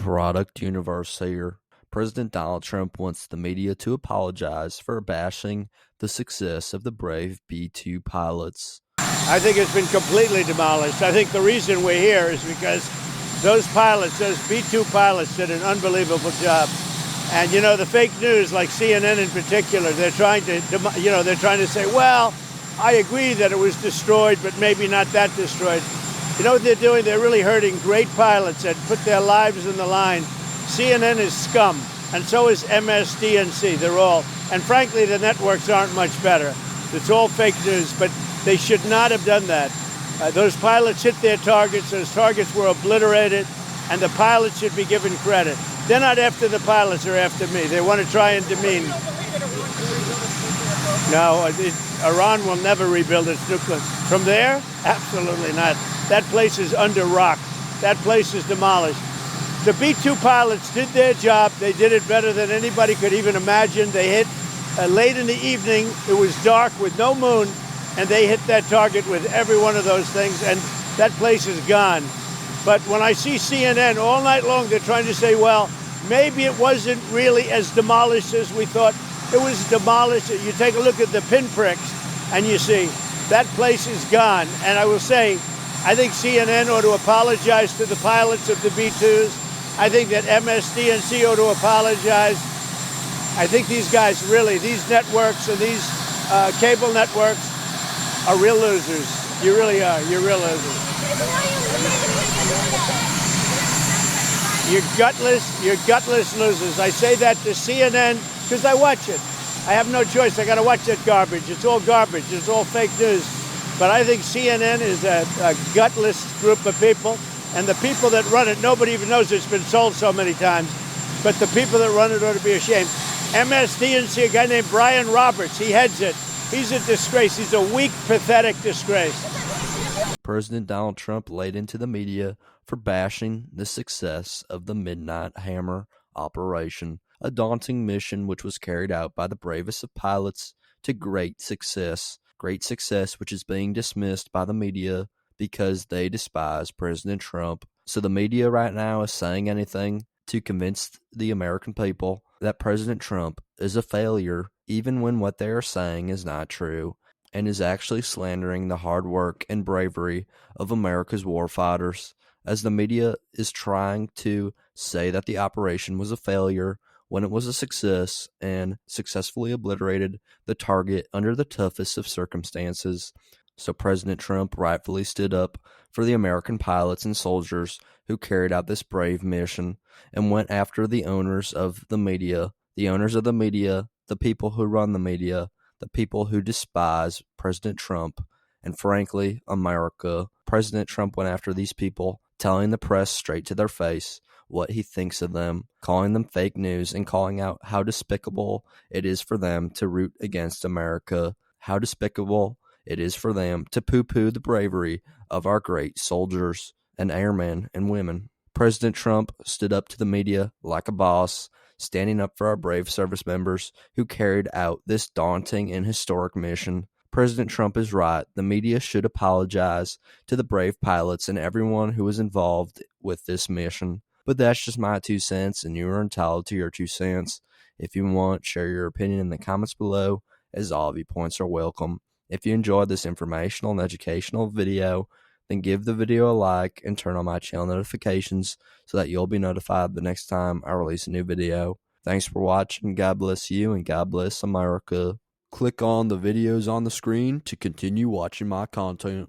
Product universe here. President Donald Trump wants the media to apologize for bashing the success of the brave B-2 pilots. I think it's been completely demolished. I think the reason we're here is because those pilots, those B-2 pilots, did an unbelievable job. And, you know, the fake news, like CNN in particular, they're trying to say, well, I agree that it was destroyed, but maybe not that destroyed. You know what they're doing? They're really hurting great pilots that put their lives in the line. CNN is scum, and so is MSDNC. They're all, and frankly, the networks aren't much better. It's all fake news, but they should not have done that. Those pilots hit their targets. Those targets were obliterated, and the pilots should be given credit. They're not after the pilots, they're after me. They want to try and demean. No, Iran will never rebuild its nuclear. From there? Absolutely not. That place is under rock. That place is demolished. The B-2 pilots did their job. They did it better than anybody could even imagine. They hit late in the evening. It was dark with no moon, and they hit that target with every one of those things, and that place is gone. But when I see CNN all night long, they're trying to say, well, maybe it wasn't really as demolished as we thought. It was demolished. You take a look at the pinpricks, and you see that place is gone. And I will say, I think CNN ought to apologize to the pilots of the B-2s. I think that MSDNC ought to apologize. I think these guys really, these networks and these cable networks are real losers. You really are. You're real losers. You're gutless losers. I say that to CNN because I watch it. I have no choice. I got to watch that garbage. It's all garbage. It's all fake news. But I think CNN is a gutless group of people. And the people that run it, nobody even knows it's been sold so many times. But the people that run it ought to be ashamed. MSDNC, a guy named Brian Roberts, he heads it. He's a disgrace. He's a weak, pathetic disgrace. President Donald Trump laid into the media for bashing the success of the Midnight Hammer operation, a daunting mission which was carried out by the bravest of pilots to great success which is being dismissed by the media because they despise President Trump. So the media right now is saying anything to convince the American people that President Trump is a failure, even when what they are saying is not true, and is actually slandering the hard work and bravery of America's warfighters, as the media is trying to say that the operation was a failure when it was a success and successfully obliterated the target under the toughest of circumstances. So President Trump rightfully stood up for the American pilots and soldiers who carried out this brave mission and went after the owners of the media, the people who run the media, the people who despise President Trump, and frankly, America. President Trump went after these people, telling the press straight to their face what he thinks of them, calling them fake news, and calling out how despicable it is for them to root against America, how despicable it is for them to poo-poo the bravery of our great soldiers and airmen and women. President Trump stood up to the media like a boss, standing up for our brave service members who carried out this daunting and historic mission. President Trump is right. The media should apologize to the brave pilots and everyone who was involved with this mission. But that's just my 2 cents, and you are entitled to your 2 cents. If you want, share your opinion in the comments below, as all viewpoints are welcome. If you enjoyed this informational and educational video, then give the video a like and turn on my channel notifications so that you'll be notified the next time I release a new video. Thanks for watching. God bless you and God bless America. Click on the videos on the screen to continue watching my content.